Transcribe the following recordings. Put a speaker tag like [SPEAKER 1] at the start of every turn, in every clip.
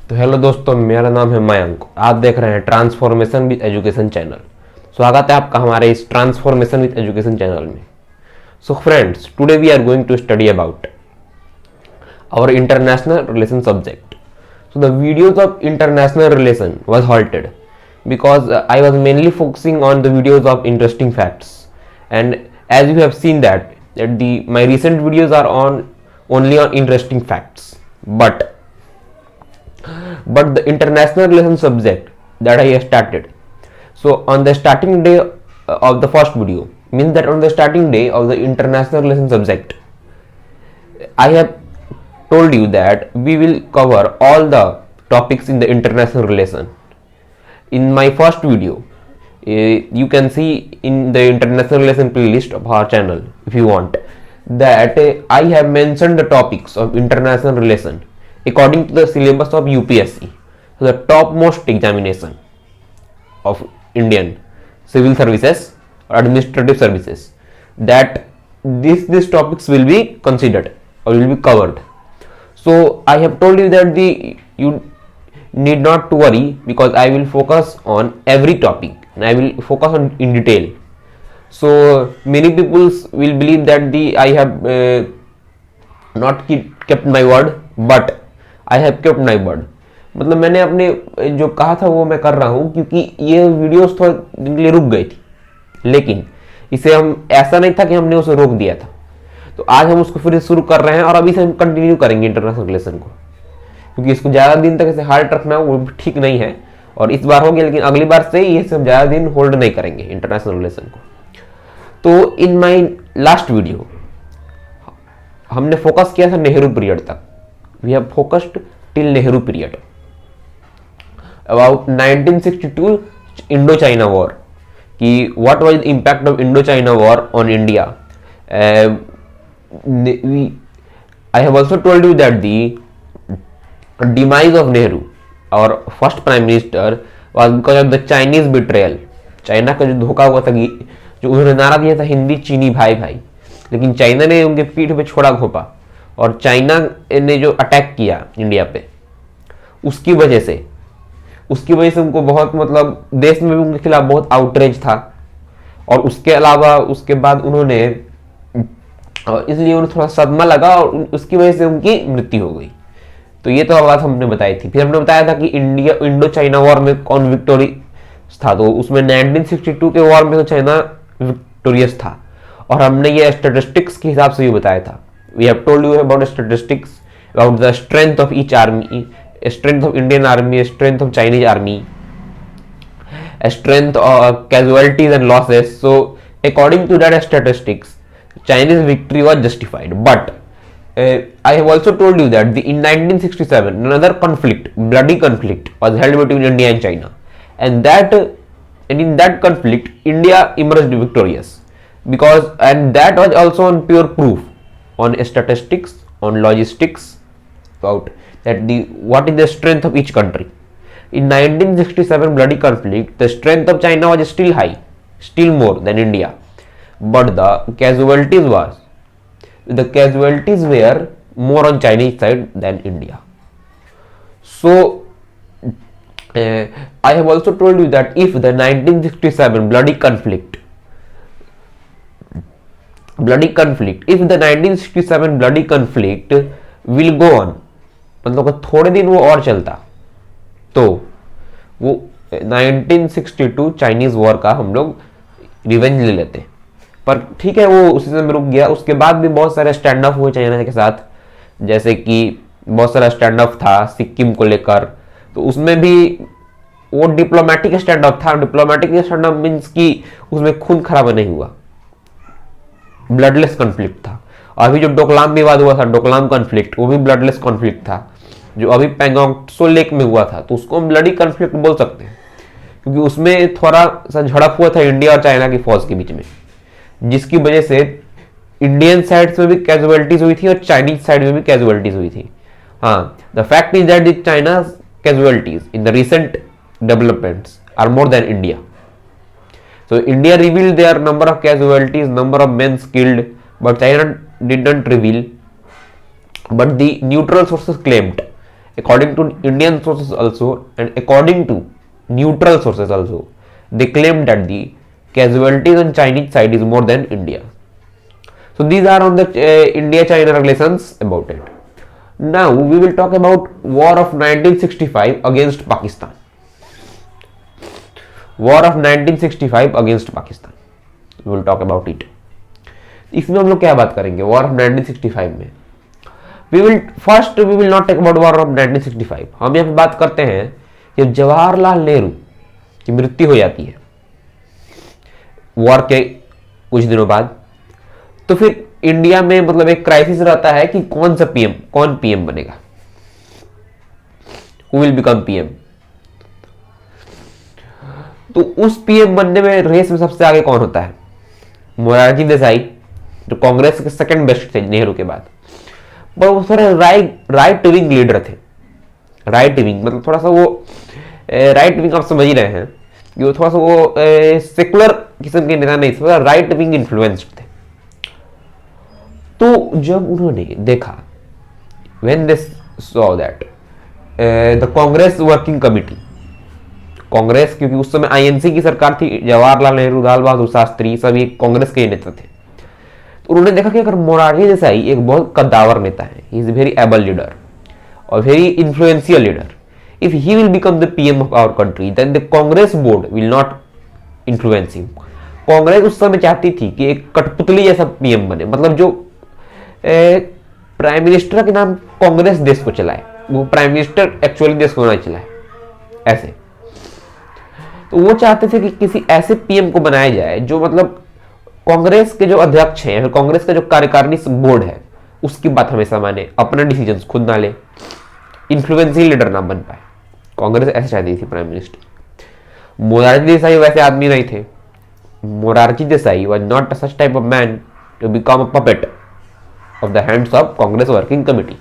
[SPEAKER 1] तो हेलो दोस्तों, मेरा नाम है मयंक। आप देख रहे हैं ट्रांसफॉर्मेशन विद एजुकेशन चैनल। स्वागत है आपका हमारे इस ट्रांसफॉर्मेशन विद एजुकेशन चैनल में। So friends, today we are going to study about our international relation subject. So the videos of international relation was halted because I was mainly focusing on the videos of interesting facts, and as you have seen that my recent videos are on only on interesting facts, but the international relation subject that I started. So on the starting day of the first video, means that on the starting day of the international relation subject, I have told you that we will cover all the topics in the international relation. In my first video, you can see in the international relation playlist of our channel, if you want, that I have mentioned the topics of international relation according to the syllabus of UPSC, so the topmost examination of Indian civil services or administrative services, that these topics will be considered or will be covered. So I have told you that you need not to worry, because I will focus on every topic and I will focus on in detail. So many people will believe that I have not kept my word, but I have kept my word. मतलब मैंने अपने जो कहा था वो मैं कर रहा हूँ, क्योंकि ये वीडियोस थोड़े दिन के लिए रुक गई थी, लेकिन इसे हम ऐसा नहीं था कि हमने उसे रोक दिया था। तो आज हम उसको फिर शुरू कर रहे हैं और अभी से हम कंटिन्यू करेंगे इंटरनेशनल रिलेशन को, क्योंकि इसको ज़्यादा दिन तक ऐसे हार्ड रखना वो ठीक नहीं है। और इस बार हो गया, लेकिन अगली बार से ये सब ज़्यादा दिन होल्ड नहीं करेंगे इंटरनेशनल रिलेशन को। तो इन माई लास्ट वीडियो हमने फोकस किया था नेहरू पीरियड तक। We have focused till Nehru period about 1962 Indo China war, कि what was the impact of Indo China war on India. I have also told you that the demise of Nehru, our first prime minister, was because of the Chinese betrayal. China का जो धोखा हुआ था, जो उन्होंने नारा दिया था हिंदी चीनी भाई भाई, लेकिन चाइना ने उनके पीठ पे छोड़ा घोपा, और चाइना ने जो अटैक किया इंडिया पे, उसकी वजह से उनको बहुत, मतलब देश में भी उनके खिलाफ बहुत आउटरीच था। और उसके अलावा उसके बाद उन्होंने, इसलिए उन्हें थोड़ा सदमा लगा और उसकी वजह से उनकी मृत्यु हो गई। तो ये तो बात हमने बताई थी। फिर हमने बताया था कि इंडो चाइना वॉर में कौन विक्टोरियस था। तो उसमें 1962 के वॉर में तो चाइना विक्टोरियस था, और हमने ये स्टैटिस्टिक्स के हिसाब से भी बताया था। We have told you about statistics, about the strength of each army, strength of Indian army, strength of Chinese army, strength or casualties and losses. So according to that statistics, Chinese victory was justified. But I have also told you that in 1967 another conflict, bloody conflict, was held between India and China, and in that conflict India emerged victorious, and that was also on pure proof, on statistics, on logistics, about that what is the strength of each country. In 1967 bloody conflict, the strength of China was still high, still more than India, but the casualties were more on Chinese side than India. So I have also told you that if the 1967 bloody conflict, if the 1967 bloody conflict will go on, मतलब थोड़े दिन वो और चलता, तो वो 1962 Chinese war का हम लोग रिवेंज ले लेते। पर ठीक है, वो उसी समय रुक गया। उसके बाद भी बहुत सारे स्टैंड ऑफ हुए चाइना के साथ, जैसे कि बहुत सारा स्टैंड ऑफ था सिक्किम को लेकर। तो उसमें भी वो डिप्लोमेटिक स्टैंड ऑफ था। डिप्लोमेटिक स्टैंड ऑफ मीन्स कि उसमें खून खराबा नहीं हुआ, ब्लडलेस कॉन्फ्लिक्ट था। अभी जो डोकलाम विवाद हुआ था, डोकलाम कॉन्फ्लिक्ट, वो भी ब्लडलेस कॉन्फ्लिक्ट था। जो अभी पैंगोंग त्सो लेक में हुआ था, तो उसको हम ब्लडी कॉन्फ्लिक्ट बोल सकते हैं, क्योंकि उसमें थोड़ा सा झड़प हुआ था इंडिया और चाइना की फौज के बीच में, जिसकी वजह से इंडियन साइड में भी कैजुअलिटीज हुई थी और चाइनीज साइड में भी कैजुअलिटीज हुई थी। हाँ, the fact is that the China casualties in the recent developments are more than India. So India revealed their number of casualties, number of men killed, but China did not reveal. But the neutral sources claimed according to Indian sources also and according to neutral sources also, they claim that the casualties on Chinese side is more than India. So these are on the India-China relations about it. Now we will talk about war of 1965 against Pakistan. War of 1965 against Pakistan. We will talk about it. इसमें हम लोग क्या बात करेंगे war of 1965 में? we will not talk about war of 1965. हम यहाँ पे बात करते हैं जब जवाहरलाल नेहरू की मृत्यु हो जाती है वॉर के कुछ दिनों बाद, तो फिर इंडिया में मतलब एक क्राइसिस रहता है कि कौन पीएम बनेगा, हु विल बिकम पीएम। तो उस पीएम बनने में रेस में सबसे आगे कौन होता है? मोरारजी देसाई, जो कांग्रेस के सेकंड बेस्ट थे नेहरू के बाद, पर वो थोड़े राइट विंग लीडर थे। राइट विंग मतलब थोड़ा सा वो राइट विंग आप समझ ही रहे हैं, वो थोड़ा सा वो सेकुलर किस्म के नेता नहीं थे, राइट विंग इन्फ्लुएंस्ड थे। तो जब उन्होंने देखा when they saw that the Congress working committee, Congress क्योंकि उस समय आईएनसी की सरकार थी, जवाहरलाल नेहरू, लाल बहादुर शास्त्री सभी कांग्रेस के नेता थे। तो उन्होंने देखा कि अगर मोरारजी देसाई एक बहुत कद्दावर नेता है, he is very able leader और very influential leader, if he will become the PM of our country then the Congress board will not influence him. Congress उस समय चाहती थी कि एक कठपुतली जैसा पीएम बने, मतलब जो प्राइम मिनिस्टर के नाम कांग्रेस देश को चलाए, वो प्राइम मिनिस्टर एक्चुअली देश को ना चलाए ऐसे। तो वो चाहते थे कि किसी ऐसे पीएम को बनाया जाए जो मतलब कांग्रेस के जो अध्यक्ष हैं, कांग्रेस का जो कार्यकारिणी बोर्ड है उसकी बात हमेशा माने, अपना डिसीजन खुद ना ले, इन्फ्लुएंशियल लीडर ना बन पाए। कांग्रेस ऐसे चाहती थी प्राइम मिनिस्टर। मोरारजी देसाई वैसे आदमी नहीं थे। Morarji Desai was not such type of man to become a puppet of the hands of Congress working committee.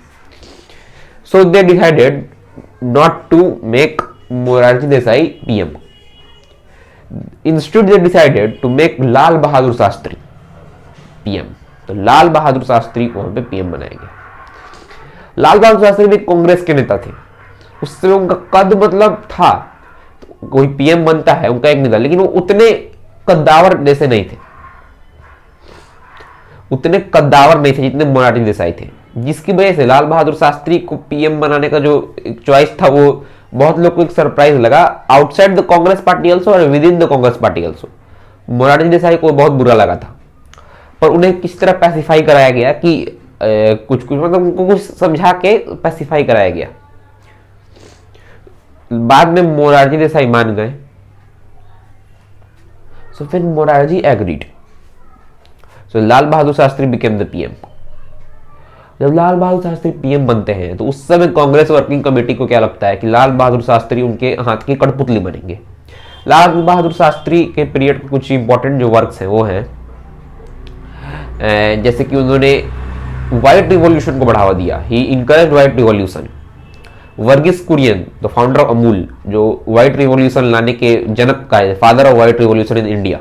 [SPEAKER 1] So they decided not to make Morarji Desai PM. Instead they decided to make Lal Bahadur Shastri PM. तो लाल बहादुर शास्त्री को वहां पे PM बनाया गया। लाल बहादुर शास्त्री भी कांग्रेस के नेता थे, उस समय उनका कद मतलब था, तो कोई PM बनता है उनका एक नेता, लेकिन वो उतने कद्दावर जैसे नहीं थे, उतने कद्दावर नहीं थे जितने मोरारजी देसाई थे, जिसकी वजह से लाल बहादुर शास्त्री को पीएम बनाने का जो चॉइस था वो बहुत लोग को एक सरप्राइज लगा, outside the Congress party also और within the Congress party also. Morarji Desai को बहुत बुरा लगा था, पर उन्हें किस तरह पैसिफाई कराया गया कि कुछ मतलब उनको कुछ समझा के पैसिफाई कराया गया। बाद में मोरारजी देसाई मान गए। सो फिर Morarji agreed. So Lal Bahadur Shastri became the PM. जब लाल बहादुर शास्त्री पीएम बनते हैं तो उस समय कांग्रेस वर्किंग कमेटी को क्या लगता है कि लाल बहादुर शास्त्री उनके हाथ की कठपुतली बनेंगे। लाल बहादुर शास्त्री के पीरियड के कुछ इंपॉर्टेंट जो वर्क्स हैं वो हैं जैसे कि उन्होंने व्हाइट रिवॉल्यूशन को बढ़ावा दिया, he encourage white revolution. Verghese Kurien the founder of Amul, जो व्हाइट रिवॉल्यूशन लाने के जनक का है, father of white revolution in India,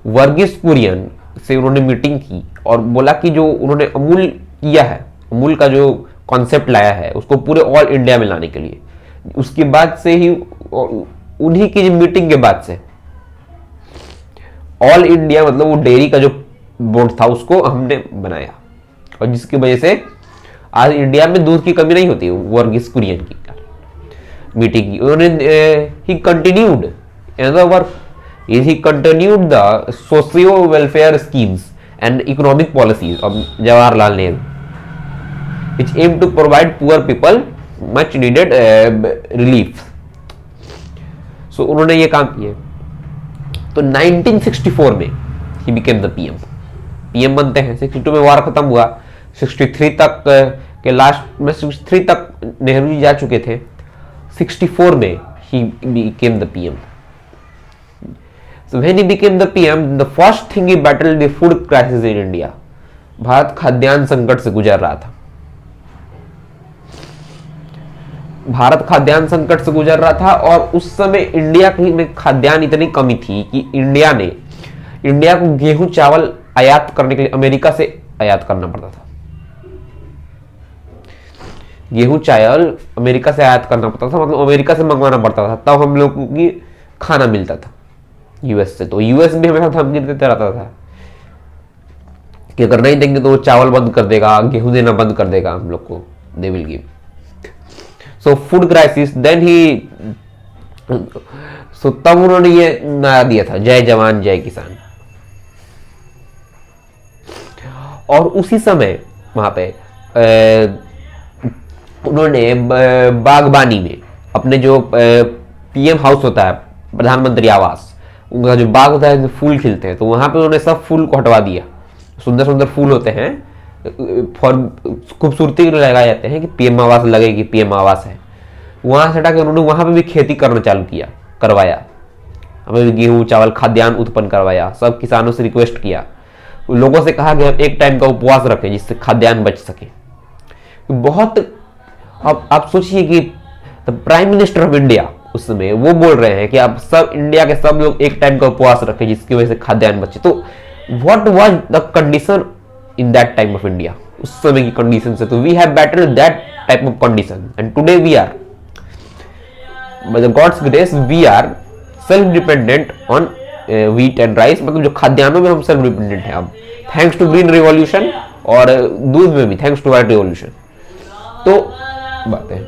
[SPEAKER 1] Verghese Kurien से उन्होंने मीटिंग की और बोला कि जो उन्होंने अमूल किया है, अमूल का जो कॉन्सेप्ट लाया है उसको पूरे ऑल इंडिया में लाने के लिए। उसके बाद से ही उन्हीं की मीटिंग के बाद से ऑल इंडिया मतलब वो डेयरी का जो बोर्ड था उसको हमने बनाया, और जिसकी वजह से आज इंडिया में दूध की कमी नहीं होती। वर्गीस कुरियन की मीटिंग की उन्होंने ही continued another work is he continued the socio-welfare schemes and economic policies of Jawaharlal Nehru, which aimed to provide poor people much needed relief. So उन्होंने ये काम किए। तो 1964 में he became the PM. PM बनते हैं। 62 में वार खत्म हुआ, 63 तक के लास्ट में 63 तक नेहरू जी जा चुके थे, 64 में he became the PM. So when he became the PM, the first thing he battled the food crisis in India. Bharat खाद्यान्न संकट से गुजर रहा था। भारत खाद्यान्न संकट से गुजर रहा था और उस समय इंडिया में खाद्यान्न इतनी कमी थी कि इंडिया को गेहूं चावल आयात करने के लिए अमेरिका से आयात करना पड़ता था। गेहूं चावल अमेरिका से आयात करना पड़ता था, मतलब अमेरिका से मंगवाना पड़ता था, तब हम लोग की खाना मिलता था यूएस से। तो यूएस भी हमेशा धमकी देते रहता था कि अगर नहीं देंगे तो वो चावल बंद कर देगा, गेहूं देना बंद कर देगा हम लोग को, they will give. So food crisis, then he, so तब उन्होंने ये नारा दिया था, जय जवान जय किसान। और उसी समय वहां पे उन्होंने बागबानी में अपने जो पीएम हाउस होता है, प्रधानमंत्री आवास, उनका जो बाग होता है, फूल खिलते हैं, तो वहां पे उन्होंने सब फूल को हटवा दिया। सुंदर सुंदर फूल होते हैं, फॉर खूबसूरती के लिए लगाए जाते हैं कि पीएम आवास लगे कि पीएम आवास है, वहां से हटा के उन्होंने वहां पे भी खेती करना चालू किया, करवाया। हमें गेहूं चावल खाद्यान्न उत्पन्न करवाया, सब किसानों से रिक्वेस्ट किया, लोगों से कहा कि हम एक टाइम का उपवास रखें जिससे खाद्यान्न बच सके। बहुत, अब आप सोचिए कि प्राइम मिनिस्टर ऑफ इंडिया उस समय वो बोल रहे हैं कि आप सब इंडिया के सब लोग एक टाइम का उपवास रखें जिसकी वजह से खाद्यान्न बचे। तो what was the condition in that time of India, उस समय की कंडीशन से। तो we have better that type of condition and today we are, by the God's grace we are self dependent on wheat and rice, मतलब जो खाद्यान्नों में हम सेल्फ डिपेंडेंट हैं अब, थैंक्स टू ग्रीन रिवॉल्यूशन, और दूध में भी थैंक्स टू व्हाइट रिवॉल्यूशन। तो बातें,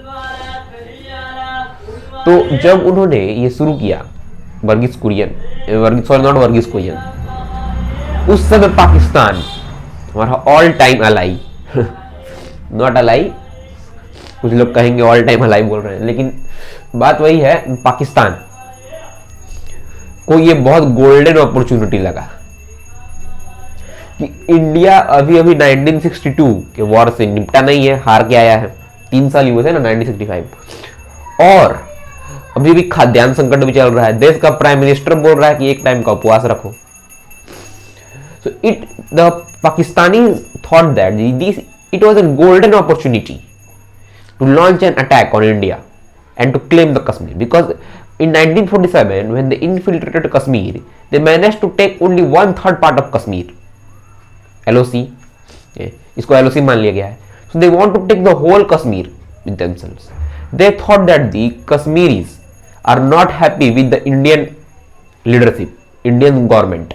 [SPEAKER 1] तो जब उन्होंने ये शुरू किया, वर्गीस कुरियन, सॉरी नॉट वर्गीस कुरियन, उस समय पाकिस्तान हमारा all time ally, not ally, कुछ लोग कहेंगे ऑल टाइम अलाई बोल रहे हैं, लेकिन बात वही है, पाकिस्तान को ये बहुत गोल्डन अपॉर्चुनिटी लगा कि इंडिया अभी अभी 1962 के वॉर से निपटा नहीं है, हार के आया है, 3 साल ही हुए थे ना 1965, और अभी भी खाद्यान्न संकट भी चल रहा है। देश का प्राइम मिनिस्टर बोल रहा है कि एक टाइम का उपवास रखो। So the Pakistanis thought that it was a golden opportunity to launch an attack on India and to claim the Kashmir, because in 1947 when they infiltrated Kashmir, they managed to take only 1/3 part of Kashmir, LOC, इसको LOC मान लिया गया है। So they want to take the whole Kashmir with themselves. They thought that the Kashmiris are not happy with the Indian leadership, Indian government.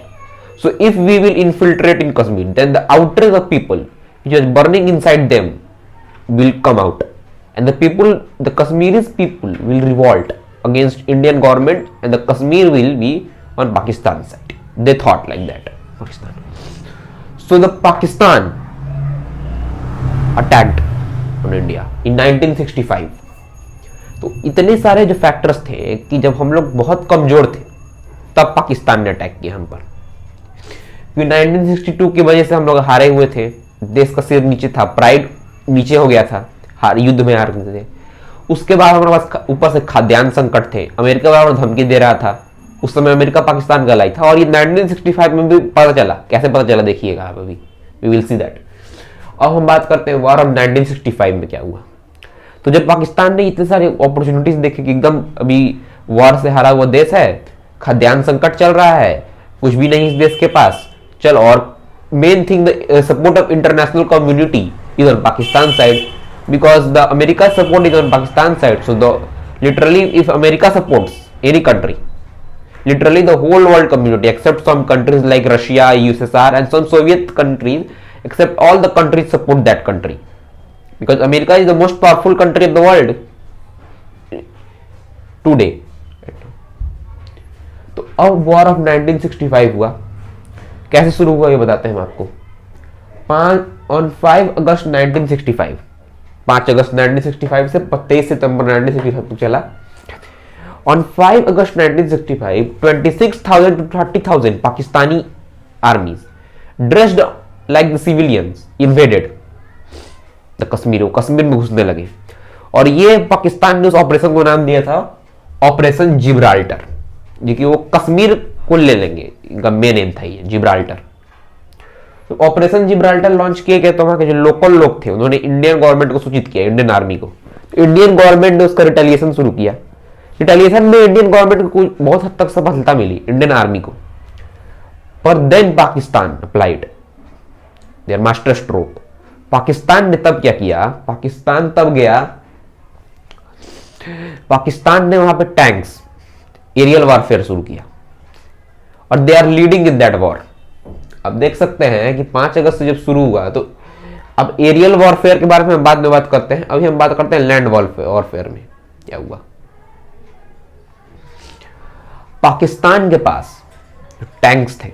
[SPEAKER 1] So if we will infiltrate in Kashmir, then the outrage of people which was burning inside them will come out, and the people, the Kashmiris people will revolt against Indian government, and the Kashmir will be on Pakistan side. They thought like that, Pakistan. So the Pakistan attacked on India in 1965. तो इतने सारे जो factors थे कि जब हम लोग बहुत कमजोर थे तब पाकिस्तान ने अटैक किया हम पर। 1962 की वजह से हम लोग हारे हुए थे, देश का सिर नीचे था, प्राइड नीचे हो गया था, युद्ध में हार गए थे। उसके बाद हमारे पास ऊपर से खाद्यान्न संकट थे, अमेरिका बार धमकी दे रहा था, उस समय अमेरिका पाकिस्तान का लाई था, और ये 1965 में भी पता चला। कैसे पता चला देखिएगा आप, अभी वी विल सी दैट। अब हम बात करते हैं वॉर ऑफ 1965 में क्या हुआ। तो जब पाकिस्तान ने इतने सारे अपॉर्चुनिटीज देखे कि एकदम अभी वॉर से हारा हुआ देश है, खाद्यान्न संकट चल रहा है, कुछ भी नहीं इस देश के पास, चल, और main thing the support of international community is on Pakistan side, because the America support is on Pakistan side. So the literally if America supports any country, literally the whole world community except some countries like Russia, USSR and some Soviet countries, except all the countries support that country, because America is the most powerful country of the world today. तो अब war of 1965 हुआ। कैसे शुरू हुआ ये बताते हैं हम आपको। 5 अगस्त 1965, 5 अगस्त 1965 से 23 सितंबर 1965 तक चला। On 5 August 1965, 26,000 to 30,000 Pakistani armies, dressed like the civilians, invaded the Kashmir. वो कश्मीर में घुसने लगे, और ये पाकिस्तान ने उस ऑपरेशन को नाम दिया था ऑपरेशन जिब्राल्टर, जो कि वो कश्मीर को ले लेंगे, इनका मेन एम था ये जिब्राल्टर। तो ऑपरेशन जिब्राल्टर लॉन्च किए गए, तो वहां के जो लोकल लोग थे उन्होंने इंडियन गवर्नमेंट को सूचित किया, इंडियन आर्मी को। इंडियन गवर्नमेंट ने उसका रिटेलिएशन शुरू किया। रिटेलिएशन में इंडियन गवर्नमेंट को बहुत हद तक सफलता मिली, इंडियन आर्मी को, पर then Pakistan applied their master stroke. Pakistan ने तब क्या किया, पाकिस्तान ने वहां पे टैंक्स, एरियल वॉरफेयर शुरू किया और they are leading in that war. अब देख सकते हैं कि 5 अगस्त से जब शुरू हुआ, तो अब एरियल वॉरफेयर के बारे में हम बाद में बात करते हैं, अभी हम बात करते हैं लैंड वॉरफेयर में क्या हुआ। पाकिस्तान के पास टैंक्स थे,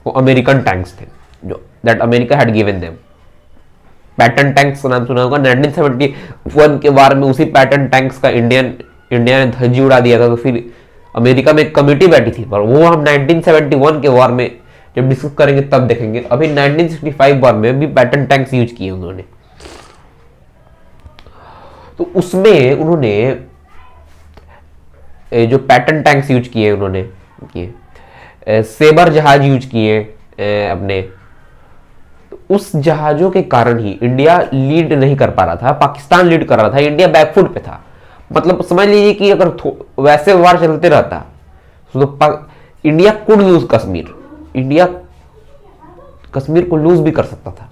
[SPEAKER 1] वो अमेरिकन टैंक्स थे जो that America had given them. Pattern tanks का नाम सुना होगा, 1971 के वार में उसी पैटर्न टैंक्स का इंडिया ने धज्जी उड़ा दिया था। तो फिर अमेरिका में एक कमेटी बैठी थी, पर वो हम 1971 के वार में जब डिस्कस करेंगे तब देखेंगे। अभी 1965 वार में भी पैटर्न टैंक्स यूज किए उन्होंने। तो उसमें उन्होंने जो पैटर्न टैंक्स यूज किए उन्होंने सेबर जहाज यूज किए अपने। तो उस जहाजों के कारण ही इंडिया लीड नहीं कर पा रहा था, पाकिस्तान लीड कर रहा था, इंडिया बैकफुट पे था। मतलब समझ लीजिए कि अगर वैसे वार चलते रहता तो India could lose Kashmir, India Kashmir को लूज भी कर सकता था।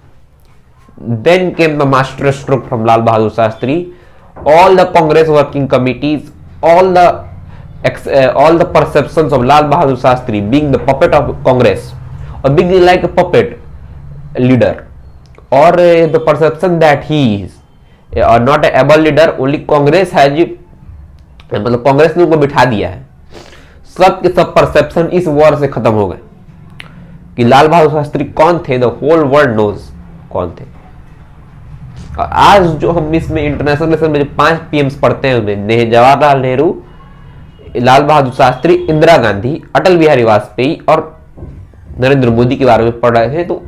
[SPEAKER 1] Then came the master stroke from Lal Bahadur Shastri, all the Congress working committees, all the perceptions of Lal Bahadur Shastri being the puppet of Congress, or being like a puppet leader, or the perception that he is not a able leader, only Congress has, मतलब कांग्रेस ने उनको बिठा दिया है। सब के सब perception इस वॉर से खत्म हो गए कि लाल बहादुर शास्त्री कौन थे, द होल वर्ल्ड नोज कौन थे। और आज जो हम इसमें इंटरनेशनल रिलेशन में जो 5 पीएम्स पढ़ते हैं उनमें जवाहरलाल नेहरू, लाल बहादुर शास्त्री, इंदिरा गांधी, अटल बिहारी वाजपेयी और नरेंद्र मोदी के बारे में पढ़ रहे थे। तो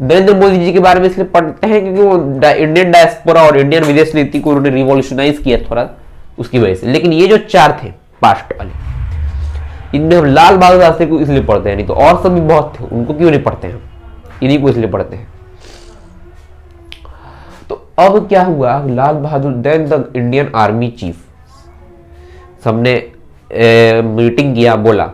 [SPEAKER 1] नरेंद्र मोदी जी के बारे में इसलिए पढ़ते हैं क्योंकि वो इंडियन डायस्पोरा और इंडियन विदेश नीति को उन्होंने रिवॉल्यूशनाइज किया थोड़ा, उसकी वजह से। लेकिन ये जो 4 थे पास्ट वाले, इनमें हम लाल बहादुर शास्त्री को इसलिए पढ़ते हैं, नहीं तो और सब भी बहुत थे, उनको क्यों नहीं पढ़ते हैं, इन्हीं को इसलिए पढ़ते हैं। तो अब क्या हुआ, Lal Bahadur, then the Indian army chief सबने मीटिंग किया, बोला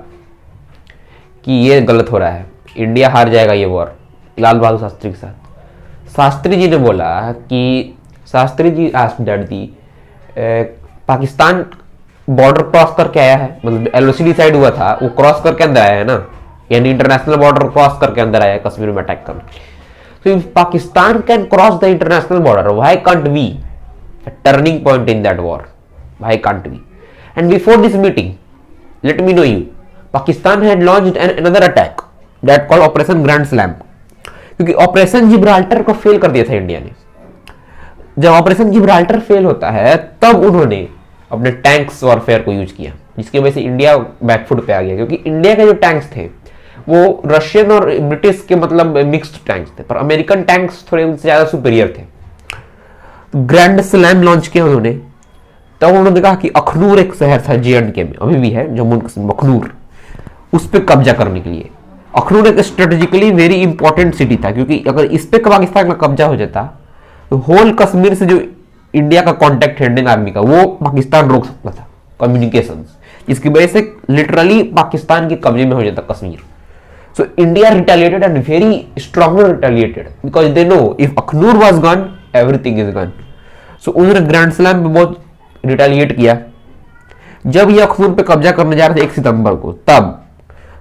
[SPEAKER 1] कि ये गलत हो रहा है, इंडिया हार जाएगा ये वॉर लाल बहादुर शास्त्री के साथ। शास्त्री जी ने बोला कि Shastri ji asked that the Pakistan border cross करके आया है, मतलब एलओसी साइड हुआ था, वो क्रॉस करके अंदर आया है ना, यानी इंटरनेशनल बॉर्डर क्रॉस करके अंदर आया है कश्मीर में अटैक करने। So if Pakistan can cross the international border, why can't we? A turning point in that war. Why can't we? And before this meeting, let me know you, Pakistan had launched another attack that called Operation Grand Slam. क्योंकि operation Gibraltar को fail कर दिया था India ने। जब operation Gibraltar fail होता है तब उन्होंने अपने टैंक्स वॉरफेयर को यूज किया, जिसकी वजह से इंडिया बैकफुट पे आ गया। क्योंकि इंडिया के जो टैंक्स थे वो रशियन और ब्रिटिश के मतलब मिक्स्ड टैंक्स थे, पर अमेरिकन टैंक्स थोड़े उनसे ज्यादा सुपीरियर थे। ग्रैंड स्लैम लॉन्च किया उन्होंने। तब उन्होंने कहा कि अखनूर एक शहर था J&K में, अभी भी है जम्मू एंड कश्मीर, अखनूर, उस पर कब्जा करने के लिए। अखनूर एक स्ट्रेटेजिकली वेरी इंपॉर्टेंट सिटी था, क्योंकि अगर इस पे पाकिस्तान का कब्जा हो जाता तो होल कश्मीर से जो इंडिया का कॉन्टेक्ट है इंडियन आर्मी का, वो पाकिस्तान रोक सकता था, कम्युनिकेशन, जिसकी वजह से लिटरली पाकिस्तान के कब्जे में हो जाता Kashmir. So India retaliated and very strongly retaliated because they know if Akhnur was gone, everything is gone. So उन्होंने ग्रैंड स्लैम पे बहुत रिटेलिएट किया। जब ये अखनूर पे कब्जा करने जा रहे थे 1 सितंबर को, तब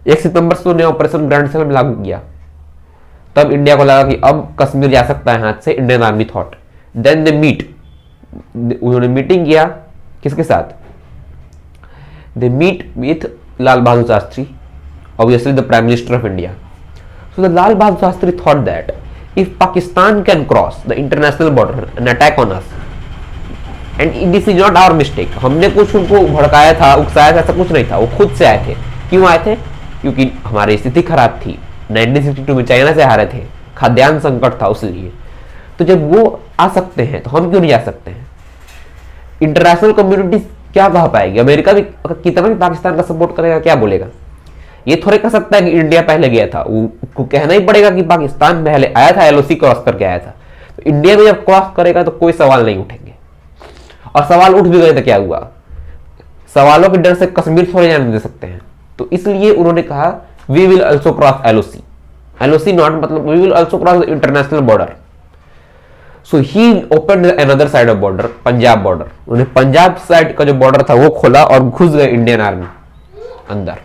[SPEAKER 1] 1 सितंबर से उन्होंने ऑपरेशन ग्रैंड स्लैम लागू किया। तब इंडिया को लगा कि अब कश्मीर जा सकता है हाथ से, Indian army thought. Then they meet, उन्होंने मीटिंग किया किसके साथ, they meet with Lal Bahadur Shastri, obviously the Prime Minister of India. So the Lal Bahadur Shastri thought that if Pakistan can cross the international border and attack on us, and this is not our mistake, हमने कुछ उनको भड़काया था, उकसाया था, ऐसा कुछ नहीं था, वो खुद से आए थे। क्यों आए थे? क्योंकि हमारी स्थिति खराब थी, 1962 में चाइना से हारे थे, खाद्यान्न संकट था, उसलिए। तो जब वो आ सकते हैं तो हम क्यों नहीं जा सकते हैं? इंटरनेशनल कम्युनिटी क्या कह पाएगी? अमेरिका भी कितना भी पाकिस्तान का सपोर्ट करेगा, क्या बोलेगा? ये थोड़े कह सकता है कि इंडिया पहले गया था, उसको कहना ही पड़ेगा कि पाकिस्तान पहले आया था, एलओसी क्रॉस करके आया था। तो इंडिया में जब क्रॉस करेगा तो कोई सवाल नहीं उठेंगे, और सवाल उठ भी गए तो क्या हुआ? सवालों के डर से कश्मीर थोड़े जाने दे सकते हैं। तो इसलिए उन्होंने कहा we will also cross LOC. LOC not मतलब we will also cross the international border. So he open another side of border, Punjab border. उन्हें पंजाब साइड का जो बॉर्डर था वो खोला और घुस गए इंडियन आर्मी अंदर।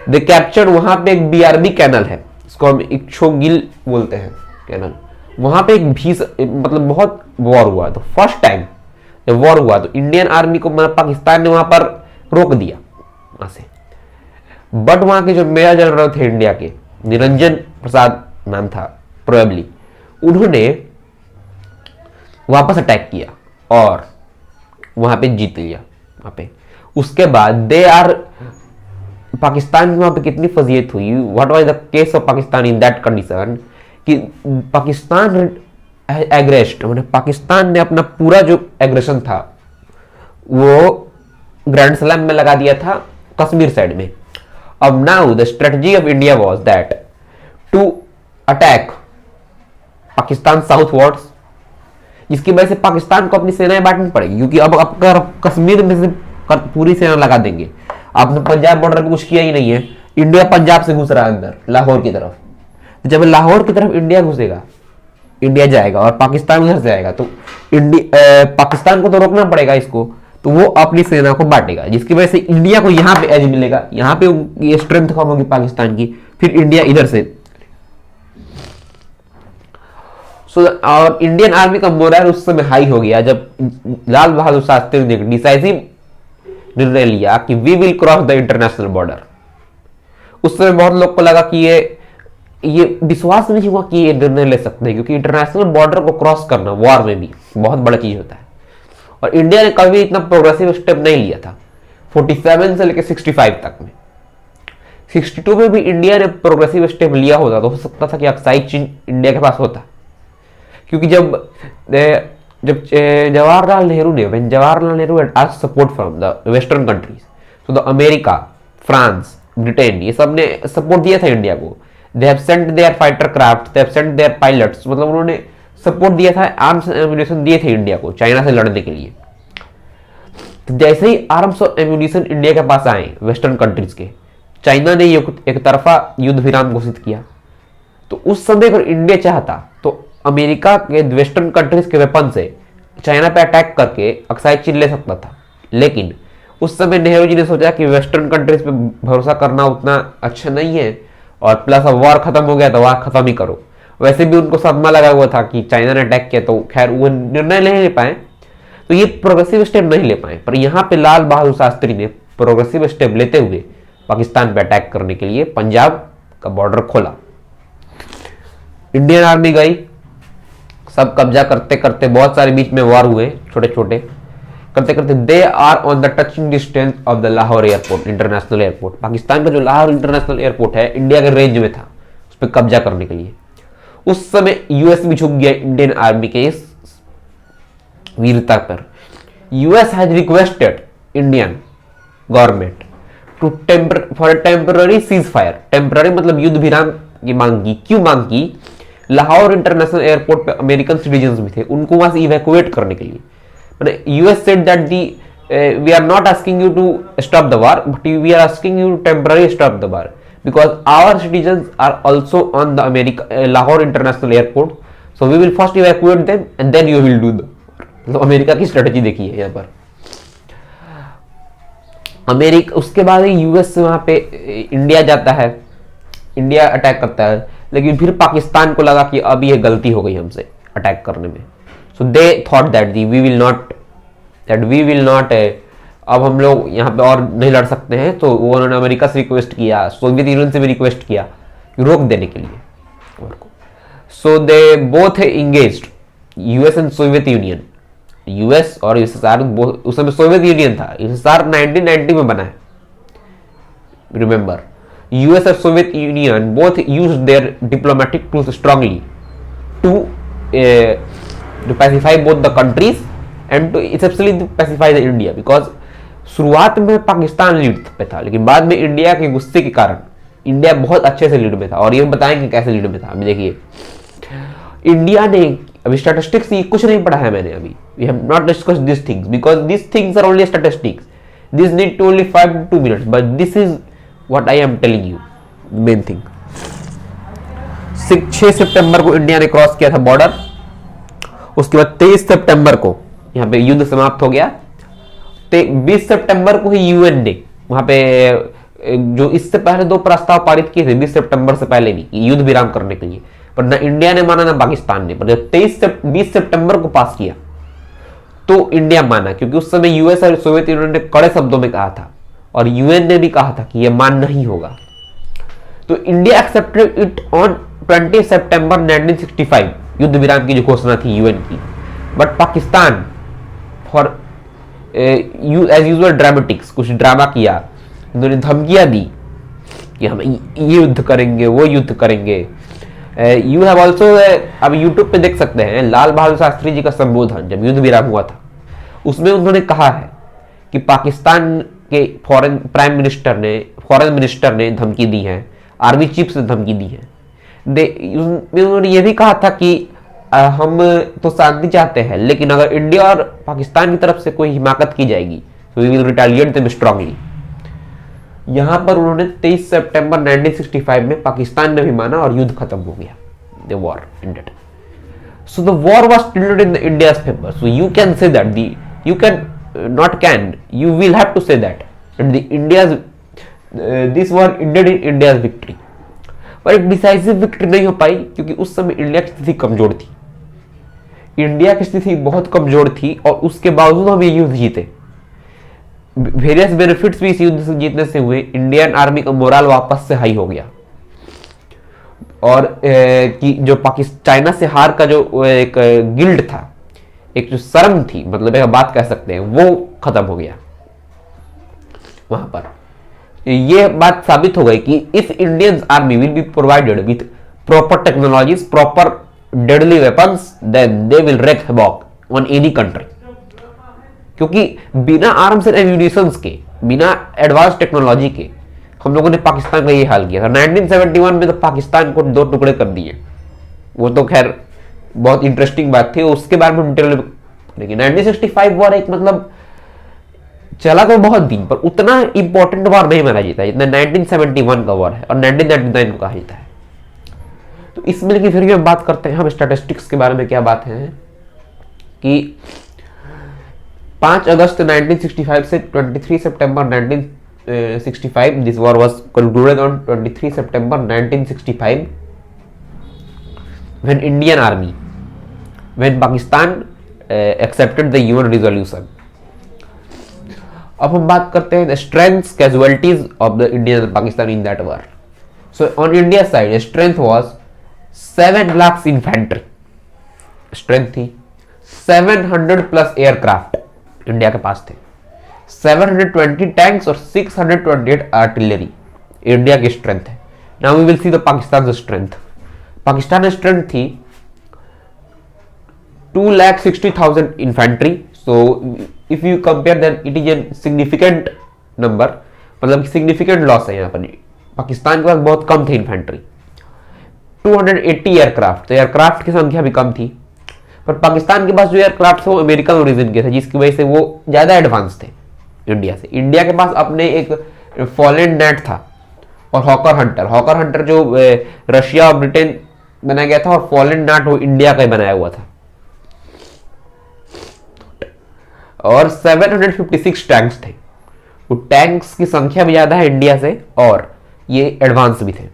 [SPEAKER 1] दे कैप्चर्ड, वहां पे एक बीआरबी कैनल है, इसको हम इक्शोगिल बोलते हैं कैनल। वहां पे एक भीष मतलब बहुत वॉर हुआ। तो फर्स्ट टाइम जब वॉर हुआ तो इंडियन आर्मी को मतलब पाकिस्तान ने वहां पर रोक दिया वहां से। बट वहां के जो मेजर जनरल थे इंडिया के, निरंजन प्रसाद नाम था प्रोबेबली, उन्होंने वापस अटैक किया और वहां पे जीत लिया वहां पे। उसके बाद दे आर पाकिस्तान की वहां पे कितनी फजीयत हुई, what was the case of Pakistan in that condition, कि पाकिस्तान एग्रेस्ट, पाकिस्तान ने अपना पूरा जो एग्रेशन था वो ग्रैंड सलाम में लगा दिया था कश्मीर साइड में। अब now the strategy of India was that to attack Pakistan southwards, जिसकी वजह से पाकिस्तान को अपनी सेनाएं बांटनी पड़ेगी, क्योंकि अब अगर कश्मीर में से पूरी सेना लगा देंगे, आपने पंजाब बॉर्डर पे कुछ किया ही नहीं है, इंडिया पंजाब से घुस रहा है अंदर लाहौर की तरफ। तो जब लाहौर की तरफ इंडिया घुसेगा, इंडिया जाएगा और पाकिस्तान उधर से आएगा, तो पाकिस्तान को तो रोकना पड़ेगा इसको, तो वो अपनी सेना को बांटेगा, जिसकी वजह से इंडिया को यहाँ पे एज मिलेगा, यहाँ पे ये स्ट्रेंथ कम होगी पाकिस्तान की, फिर इंडिया इधर से। और इंडियन आर्मी का मोरल उस समय हाई हो गया जब लाल बहादुर शास्त्री ने डिसाइसिव निर्णय लिया कि we will cross the international border. उस समय बहुत लोग को लगा कि ये विश्वास नहीं हुआ कि ये निर्णय ले सकते हैं, क्योंकि इंटरनेशनल बॉर्डर को क्रॉस करना वॉर में भी बहुत बड़ा चीज होता है और इंडिया ने कभी इतना प्रोग्रेसिव स्टेप नहीं लिया था 47 से लेकर 65 तक में। 62 में भी इंडिया ने प्रोग्रेसिव स्टेप लिया होता तो हो सकता था कि अक्साई चीन इंडिया के पास होता, क्योंकि जब जवाहरलाल नेहरू ने asked support from the western countries, तो द अमेरिका, फ्रांस, ब्रिटेन, ये सब ने सपोर्ट दिया था इंडिया को। They have sent their fighter craft, they have sent their pilots, मतलब उन्होंने सपोर्ट दिया था, आर्म्स एम्यूनिशन दिए थे इंडिया को चाइना से लड़ने के लिए। तो जैसे ही आर्म्स और एम्यूनिशन इंडिया के पास आए वेस्टर्न कंट्रीज के, चाइना ने एक तरफा युद्ध विराम घोषित किया। तो उस समय अगर इंडिया चाहता तो अमेरिका के वेस्टर्न कंट्रीज के वेपन से चाइना पे अटैक करके अक्साई चीन ले सकता था, लेकिन उस समय नेहरू जी ने सोचा कि वेस्टर्न कंट्रीज पे भरोसा करना उतना अच्छा नहीं है और प्लस अब वॉर खत्म हो गया तो वॉर खत्म ही करो। वैसे भी उनको सदमा लगा हुआ था कि चाइना ने अटैक किया, तो खैर वो निर्णय नहीं ले पाए, तो ये प्रोग्रेसिव स्टेप नहीं ले पाए। पर यहाँ पे लाल बहादुर शास्त्री ने प्रोग्रेसिव स्टेप लेते हुए पाकिस्तान पे अटैक करने के लिए पंजाब का बॉर्डर खोला। इंडियन आर्मी गई, सब कब्जा करते करते बहुत सारे बीच में वॉर हुए छोटे छोटे करते करते they are on the touching distance of the Lahore airport, international airport. Pakistan का जो लाहौर इंटरनेशनल एयरपोर्ट है इंडिया के रेंज में था, उस पर कब्जा करने के लिए। उस समय यूएस भी झुक गया इंडियन आर्मी के इस वीरता पर। US has requested Indian government to for temporary cease fire, temporary मतलब युद्ध विराम की मांग की। क्यों मांग की? लाहौर इंटरनेशनल एयरपोर्ट पे अमेरिकन सिटीजन्स भी थे, उनको वहां से इवैक्यूएट करने के लिए। US said that the we are not asking you to stop the war, but we are asking you to temporary stop the war because our citizens are also on the Lahore International Airport, so we will first evacuate them and then you will do the, मतलब America की strategy देखी है यहाँ पर। America उसके बाद US से वहां पे इंडिया जाता है, इंडिया अटैक करता है, लेकिन फिर पाकिस्तान को लगा कि अब ये गलती हो गई हमसे अटैक करने में। So they thought that we will not अब हम लोग यहाँ पे और नहीं लड़ सकते हैं, तो वो उन्होंने अमेरिका से रिक्वेस्ट किया, सोवियत यूनियन से भी रिक्वेस्ट किया रोक देने के लिए। So they both engaged, US and Soviet Union, US और यूएसएसआर, उस समय सोवियत यूनियन था, यूएसएसआर 1990 में बना है, रिमेंबर। यूएस और Soviet Union both use their diplomatic tools strongly to pacify both the countries and to exceptionally pacify the India, because शुरुआत में पाकिस्तान लीड पे था, लेकिन बाद में इंडिया के गुस्से के कारण इंडिया बहुत अच्छे से लीड में था। और ये बताएंगे कैसे लीड में था। अभी देखिए इंडिया ने, अभी स्टैटिस्टिक्स ये कुछ नहीं पढ़ा है मैंने अभी, we have not discussed this things because this things are only statistics, this need to only 5 to 2 minutes, but this is what I am telling you main thing. 6 सितंबर को इंडिया ने क्रॉस किया था बॉर्डर उसके बाद 23 सितंबर को यहाँ पे युद्ध समाप्त हो गया। 20 सितंबर को ही यूएन ने वहां पे जो इससे पहले 2 प्रस्ताव पारित किए थे 20 सितंबर से पहले भी युद्ध विराम करने के लिए, पर ना इंडिया ने माना ना पाकिस्तान ने। पर जब 20 सितंबर को पास किया तो इंडिया माना, क्योंकि उस समय यूएस और सोवियत यूनियन ने कड़े शब्दों में कहा था और यूएन ने भी कहा था कि यह मान्य नहीं होगा। तो इंडिया एक्सेप्टेड इट ऑन 20 सितंबर 1965, युद्ध विराम की जो घोषणा थी यूएन की। But Pakistan for as usual dramatics, कुछ ड्रामा किया, उन्होंने धमकियां दी कि हम ये युद्ध करेंगे, वो युद्ध करेंगे। यू हैव ऑल्सो, अब यूट्यूब पे देख सकते हैं लाल बहादुर शास्त्री जी का संबोधन जब युद्ध विराम हुआ था, उसमें उन्होंने कहा है कि पाकिस्तान के फॉरेन मिनिस्टर ने धमकी दी है, आर्मी चीफ से धमकी दी है। उन्होंने ये भी कहा था कि हम तो शांति चाहते हैं, लेकिन अगर इंडिया और पाकिस्तान की तरफ से कोई हिमाकत की जाएगी तो we will retaliate them strongly. यहां पर उन्होंने 23 सितंबर 1965 में पाकिस्तान ने भी माना और युद्ध खत्म हो गया। The war ended. So the war was tilted in India's favor. So you can say that you will have to say that this war ended in India's victory. पर एक डिसाइसिव विक्ट्री नहीं हो पाई, क्योंकि उस समय इंडिया की स्थिति कमजोर थी। इंडिया की स्थिति बहुत कमजोर थी और उसके बावजूद हम ये युद्ध जीते। वेरियस बेनिफिट्स भी इस युद्ध से जीतने से हुए। इंडियन आर्मी का मोरल वापस से हाई हो गया और कि जो चाइना से हार का जो एक गिल्ड था, एक जो शर्म थी, मतलब एक बात कह सकते हैं, वो खत्म हो गया। वहां पर ये बात साबित हो गई कि if Indian army will be provided with proper technologies, proper deadly weapons, then they will wreak havoc on any country. क्योंकि बिना आर्म्स एंड एम्यूनिशंस के, बिना एडवांस टेक्नोलॉजी के हम लोगों ने पाकिस्तान का ये हाल किया था। 1971 में तो पाकिस्तान को 2 टुकड़े कर दिए। वो तो खैर बहुत इंटरेस्टिंग बात थी, उसके बारे में डिटेल में करेंगे। 1965 वॉर एक मतलब चला तो बहुत दिन, पर उतना इंपॉर्टेंट वॉर नहीं माना जाता जितना 1971 का वॉर है और 1999 को कहा जाता है। तो इसमें की फिर भी हम बात करते हैं, हम स्टैटिस्टिक्स के बारे में क्या बात है कि 5 अगस्त 1965 से 23 सितंबर 1965, this war was concluded on 23 September 1965 when Indian army, when Pakistan accepted the UN resolution. अब हम बात करते हैं strengths, casualties of the Indian and Pakistan in that war. So on India side strength was 7 lakh infantry, strength थी 700 plus aircraft India के पास थे, 720 tanks और 628 artillery India की स्ट्रेंथ है। Now we will see the Pakistan strength. Pakistan strength थी 2,60,000 infantry. So if you compare that it is a significant number, मतलब significant loss है यहाँ पर। पाकिस्तान के पास बहुत कम थे इन्फेंट्री। 280 एयरक्राफ्ट, तो एयरक्राफ्ट की संख्या भी कम थी, पर पाकिस्तान के पास जो एयरक्राफ्ट थे वो अमेरिकन ओरिजिन के थे, जिसकी वजह से वो ज्यादा एडवांस थे इंडिया से। इंडिया के पास अपने एक फॉलेंड नेट था और हॉकर हंटर जो रशिया और ब्रिटेन बनाया गया था, और फॉलेंड नेट वो इंडिया का ही बनाया हुआ था। और 756 टैंक्स थे। वो टैंक्स की संख्या भी ज्यादा है इंडिया से और ये एडवांस भी थे।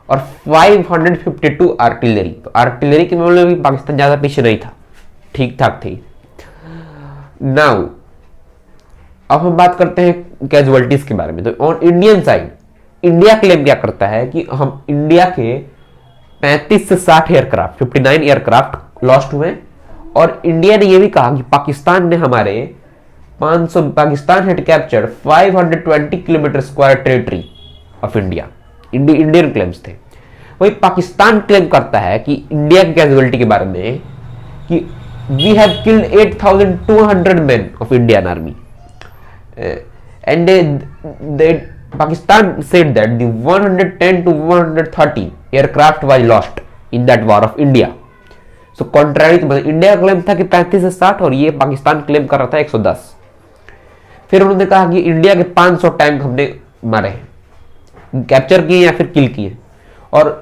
[SPEAKER 1] और 552 आर्टिलरी, तो आर्टिलरी के मामले में भी पाकिस्तान ज्यादा पीछे नहीं था, ठीक ठाक थी। नाउ अब हम बात करते हैं कैजुअलिटीज के बारे में। तो on Indian side India claim क्या करता है कि हम इंडिया के 35 से 60 एयरक्राफ्ट, 59 एयरक्राफ्ट लॉस्ट हुए, और इंडिया ने यह भी कहा कि पाकिस्तान ने हमारे 500, Pakistan had captured 520 kilometre square territory of India. Indian claims थे। वही पाकिस्तान क्लेम करता है कि इंडिया की कैजुअलिटी के बारे में कि we have killed 8,200 man of Indian army and Pakistan said that the 110 to 130 aircraft was lost in that war of India. So contrary, मतलब इंडिया का क्लेम था कि 35 से 60 और ये पाकिस्तान क्लेम कर रहा था 110। फिर उन्होंने कहा कि इंडिया के 500 टैंक हमने मारे हैं, कैप्चर किए या फिर किल किए। और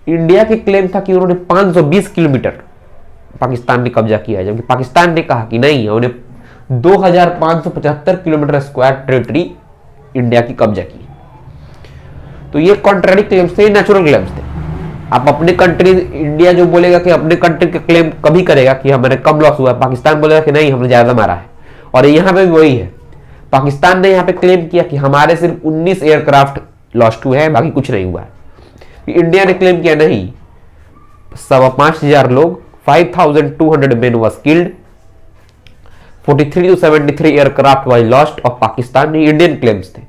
[SPEAKER 1] इंडिया के क्लेम था कि उन्होंने 520 किलोमीटर पाकिस्तान ने कब्जा किया है, जबकि पाकिस्तान ने कहा कि नहीं, हमने 2575 किलोमीटर स्क्वायर टेरिटरी इंडिया की कब्जा की। तो ये कॉन्ट्रारी क्लेम्स थे, नेचुरल क्लेम्स थे। आप अपने कंट्री, इंडिया जो बोलेगा कि अपने कंट्री का क्लेम कभी करेगा कि हमारे कम लॉस हुआ है, पाकिस्तान बोलेगा कि नहीं, हमने ज्यादा मारा है। और यहाँ पे भी वही है, पाकिस्तान ने यहाँ पे क्लेम किया कि हमारे सिर्फ 19 एयरक्राफ्ट लॉस्ट हुए हैं, बाकी कुछ नहीं हुआ है। इंडिया ने क्लेम किया नहीं, 5,500 लोग, 5,200 men was killed, 43 to 73 aircraft was lost of Pakistan. Indian claims थे।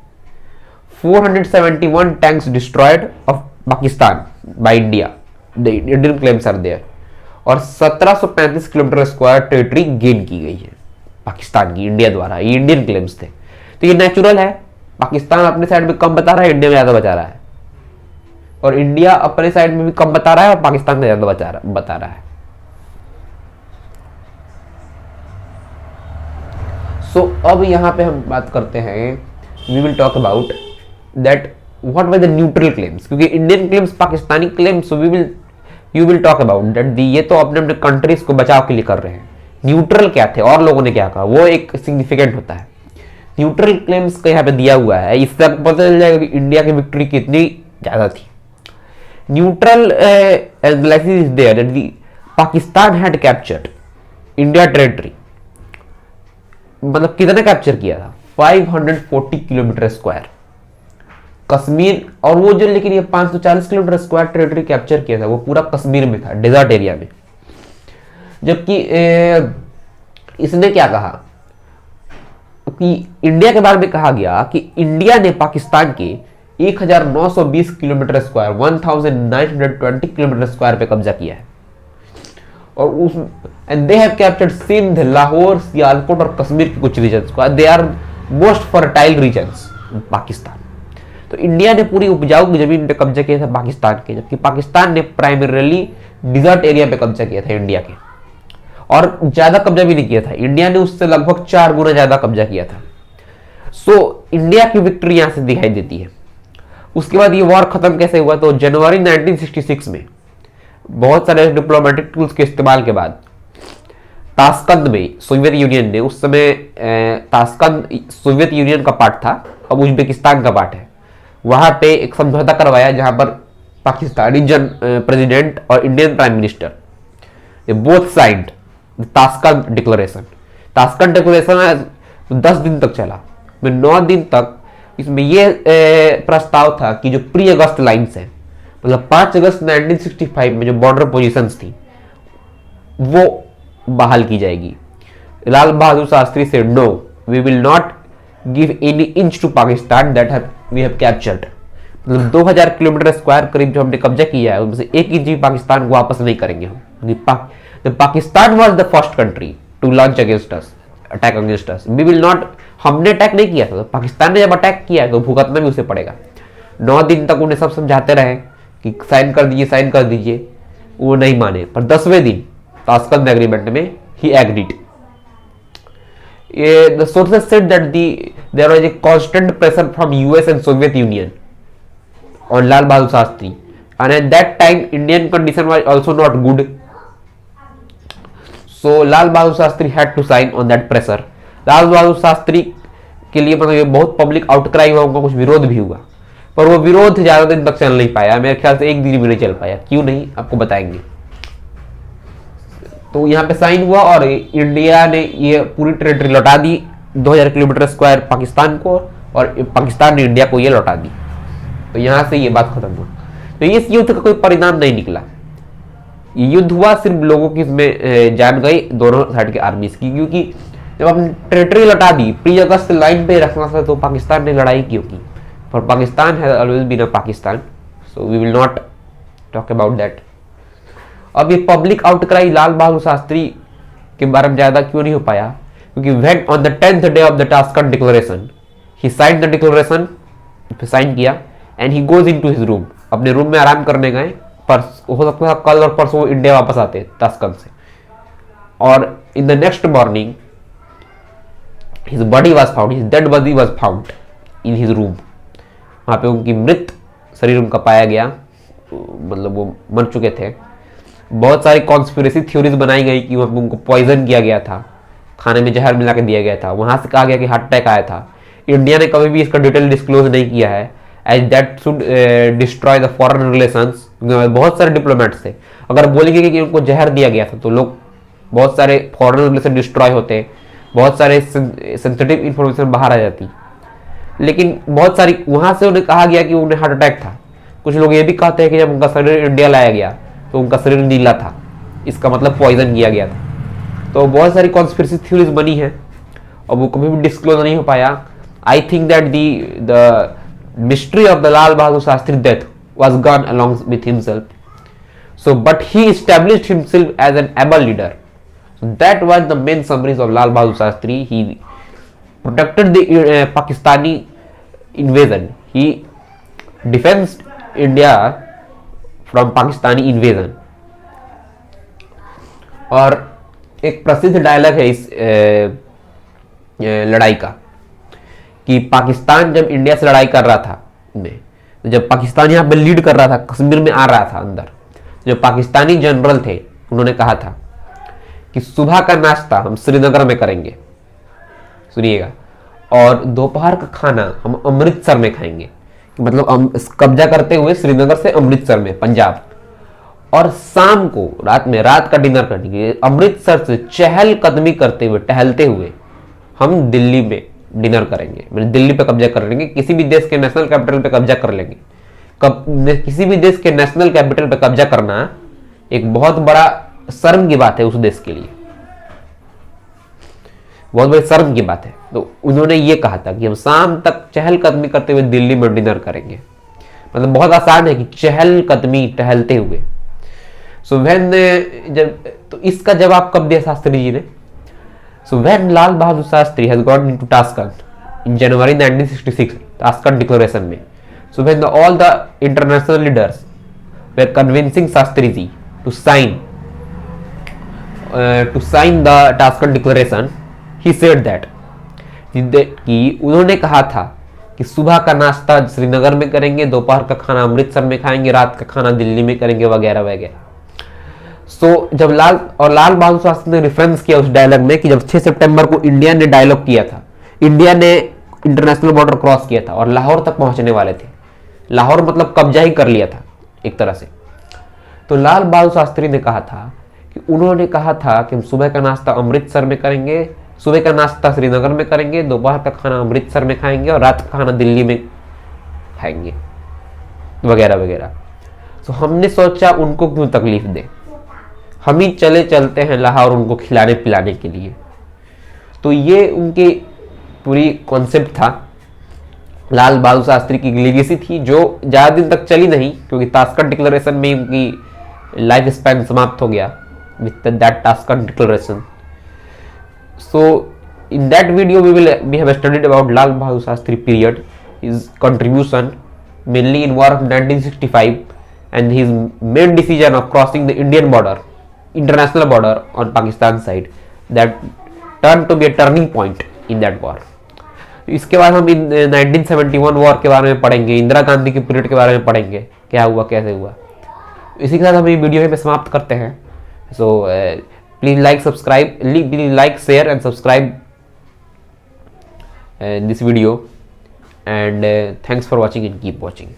[SPEAKER 1] 471 tanks destroyed of Pakistan by India, the Indian claims are there. और 1735 किलोमीटर स्क्वायर टेरिटरी गेन की गई है पाकिस्तान की इंडिया द्वारा। ये इंडियन क्लेम्स थे। तो ये नेचुरल है, पाकिस्तान अपने साइड में कम बता रहा है, इंडिया में ज्यादा बचा रहा है, और इंडिया अपने साइड में भी कम बता रहा है और पाकिस्तान में ज्यादा बता रहा है। सो अब यहाँ पे हम बात करते हैं, we will talk about that what were the neutral claims, क्योंकि Indian claims Pakistani claims, so you will talk about that. ये तो अपने अपने कंट्रीज को बचाव के लिए कर रहे हैं। न्यूट्रल क्या थे और लोगों ने क्या कहा, वो एक सिग्निफिकेंट होता है। न्यूट्रल क्लेम्स का यहाँ पे दिया हुआ है, इससे आपको पता चल जाएगा कि इंडिया की विक्ट्री कितनी ज्यादा थी। Neutral analysis is there that Pakistan had captured India territory, मतलब कितना कैप्चर किया था, 540 किलोमीटर स्क्वायर कश्मीर। और वो जो, लेकिन ये 540 किलोमीटर स्क्वायर टेरिटरी कैप्चर किया था वो पूरा कश्मीर में था, डेजर्ट एरिया में। जबकि इसने क्या कहा कि इंडिया के बारे में कहा गया कि इंडिया ने पाकिस्तान के 1920 किलोमीटर स्क्वायर, 1920 किलोमीटर स्क्वायर पे कब्जा किया है। और उस and they have captured Sindh, Lahore, Sialkot और कश्मीर के कुछ रीजन्स को। They are most fertile regions Pakistan. तो इंडिया ने पूरी उपजाऊ जमीन पे कब्जा किया था पाकिस्तान के, जबकि पाकिस्तान ने प्राइमरीली डिजर्ट एरिया पे कब्जा किया था इंडिया के, और ज्यादा कब्जा भी नहीं किया था। इंडिया ने उससे लगभग 4 गुना ज्यादा कब्जा किया था। सो इंडिया की विक्ट्री यहां से दिखाई देती है। उसके बाद ये वॉर खत्म कैसे हुआ, तो जनवरी 1966 में बहुत सारे डिप्लोमेटिक टूल्स के इस्तेमाल के बाद ताशकंद में सोवियत यूनियन ने, उस समय ताशकंद सोवियत यूनियन का पार्ट था, अब उज्बेकिस्तान का पार्ट है, वहां पे एक समझौता करवाया जहां पर पाकिस्तानी प्रेसिडेंट और Indian prime minister both signed Tashkent declaration. Tashkent declaration 10 दिन तक चला, 9 दिन तक इसमें यह प्रस्ताव था कि जो प्री अगस्त लाइन्स है, मतलब 5 अगस्त 1965 में जो बॉर्डर पोजीशंस थी वो बहाल की जाएगी। लाल बहादुर शास्त्री से no, we will not give any inch to Pakistan that we have captured. मतलब 2000 किलोमीटर स्क्वायर करीब जो हमने कब्जा किया है उनमें से 1 इंच भी पाकिस्तान को वापस नहीं करेंगे हम। Pakistan was the first country to launch against us, attack against us. We will not, हमने अटैक नहीं किया था, तो पाकिस्तान ने जब अटैक किया तो भुगतना भी उसे पड़ेगा। 9 दिन तक उन्हें सब समझाते रहे कि साइन कर दीजिए, साइन कर दीजिए, वो नहीं माने। पर 10वें दिन ताशकंद एग्रीमेंट में ही agreed. The sources said that there was a constant pressure from US and Soviet Union on Lal Bahadur Shastri, and at that time Indian condition was also not good. So Lal Bahadur Shastri had to sign on that pressure. लाल बहादुर शास्त्री के लिए मतलब ये बहुत public outcry हुआ, उनका कुछ विरोध भी हुआ, पर वो विरोध ज्यादा दिन तक चल नहीं पाया। मेरे ख्याल से 1 दिन भी नहीं चल पाया। क्यों नहीं, आपको बताएंगे। तो यहाँ पे साइन हुआ और इंडिया ने ये पूरी टेरिटरी लौटा दी 2000 किलोमीटर स्क्वायर पाकिस्तान को, और पाकिस्तान ने इंडिया को ये लौटा दी। तो यहाँ से ये बात खत्म हुआ। तो इस युद्ध का कोई परिणाम नहीं निकला। ये युद्ध हुआ सिर्फ लोगों की इसमें जान गई दोनों साइड के आर्मीज की, क्योंकि जब अपनी टेरिटरी लौटा दी, प्री अगस्त लाइन पे रखना था, तो पाकिस्तान ने लड़ाई क्यों की। For Pakistan has always been a Pakistan, so we will not talk about that. अब ये पब्लिक आउटक्राई लाल बहादुर शास्त्री के बारे में ज्यादा क्यों नहीं हो पाया, क्योंकि when on the 10th day of the Tashkent declaration he signed the declaration, sign किया, and he goes into his room, अपने रूम में आराम करने गए। पर हो सकता है कल और परसों इंडिया वापस आते ताशकंद से, और in the next morning his body was found, his dead body was found in his room. वहां पे उनकी मृत शरीर उनका पाया गया, मतलब वो मर चुके थे। बहुत सारी कॉन्स्पिरेसी थ्योरीज बनाई गई कि उनको पॉइजन किया गया था, खाने में जहर मिला के दिया गया था, वहां से कहा गया कि हार्ट अटैक आया था। इंडिया ने कभी भी इसका डिटेल डिस्क्लोज नहीं किया है, as that should destroy the foreign relations. बहुत सारे डिप्लोमेट्स थे, अगर बोलेंगे कि उनको जहर दिया गया था तो लोग बहुत सारे फॉरेन रिलेशन डिस्ट्रॉय होते, बहुत सारे सेंसिटिव इंफॉर्मेशन बाहर आ जाती। लेकिन बहुत सारी वहां से उन्हें कहा गया कि उन्हें हार्ट अटैक था। कुछ लोग ये भी कहते हैं कि जब उनका शरीर इंडिया लाया गया तो उनका शरीर नीला था, इसका मतलब पॉइजन किया गया था। तो बहुत सारी कॉन्स्पिरेसी थ्योरीज बनी है और वो कभी भी डिस्क्लोज नहीं हो पाया। I think that the mystery of the Lal Bahadur Shastri death was gone along with himself. So, but he established himself as an able leader. So that was the main summaries of Lal Bahadur Shastri. He protected the Pakistani invasion. He defends India from Pakistani invasion. और एक प्रसिद्ध dialogue है इस लड़ाई का कि पाकिस्तान जब India से लड़ाई कर रहा था, जब पाकिस्तान यहाँ पे लीड कर रहा था, कश्मीर में आ रहा था अंदर, जो पाकिस्तानी जनरल थे उन्होंने कहा था कि सुबह का नाश्ता हम श्रीनगर में करेंगे, सुनिएगा, और दोपहर का खाना हम अमृतसर में खाएंगे। मतलब हम कब्जा करते हुए श्रीनगर से अमृतसर में, पंजाब, और शाम को रात का डिनर करेंगे अमृतसर से चहलकदमी करते हुए, टहलते हुए हम दिल्ली में डिनर करेंगे। मतलब दिल्ली पे कब्जा कर लेंगे, किसी भी देश के नेशनल कैपिटल पे कब्जा कर लेंगे। किसी भी देश के नेशनल कैपिटल पे कब्जा करना एक बहुत बड़ा शर्म की बात है उस देश के लिए, बहुत बड़ी शर्म की बात है। तो उन्होंने ये कहा था कि हम शाम तक चहलकदमी करते हुए दिल्ली में डिनर करेंगे। मतलब बहुत आसान है कि चहलकदमी, टहलते हुए। सो व्हेन तो इसका जवाब कब दिया शास्त्री जी ने? So when Lal Bahadur Shastri has gone into Tashkent in January 1966, Tashkent Declaration में, so when all the international leaders were convincing Shastri ji to sign the Tashkent Declaration, he said that कि उन्होंने कहा था कि सुबह का नाश्ता श्रीनगर में करेंगे, दोपहर का खाना अमृतसर में खाएंगे, रात का खाना दिल्ली में करेंगे, वगैरह वगैरह। जब लाल बहादुर शास्त्री ने रेफरेंस किया उस डायलॉग में कि जब 6 सितंबर को इंडिया ने डायलॉग किया था, इंडिया ने इंटरनेशनल बॉर्डर क्रॉस किया था और लाहौर तक पहुंचने वाले थे। लाहौर मतलब कब्जा ही कर लिया था एक तरह से। तो लाल बहादुर शास्त्री ने कहा था कि उन्होंने कहा था कि हम सुबह का नाश्ता अमृतसर में करेंगे, सुबह का नाश्ता श्रीनगर में करेंगे, दोपहर का खाना अमृतसर में खाएंगे और रात का खाना दिल्ली में खाएंगे, वगैरह वगैरह। तो हमने सोचा उनको क्यों तकलीफ दे, हम ही चलते हैं लाहौर उनको खिलाने पिलाने के लिए। तो ये उनकी पूरी कॉन्सेप्ट था, लाल बहादुर शास्त्री की लेगेसी थी, जो ज़्यादा दिन तक चली नहीं, क्योंकि ताशकंद डिक्लेरेशन में उनकी लाइफ स्पैन समाप्त हो गया with that Tashkent declaration. So in that video we have studied about Lal Bahadur Shastri period, his contribution mainly in war of 1965 and his main decision of crossing the Indian border, international border on Pakistan side, that turned to be a turning point in that war. इसके बाद हम 1971 war के बारे में पढ़ेंगे, इंदिरा गांधी के period के बारे में पढ़ेंगे, क्या हुआ कैसे हुआ। इसी के साथ हम ये वीडियो पे समाप्त करते हैं। So please like, subscribe, please like, share and subscribe this video, and thanks for watching and keep watching.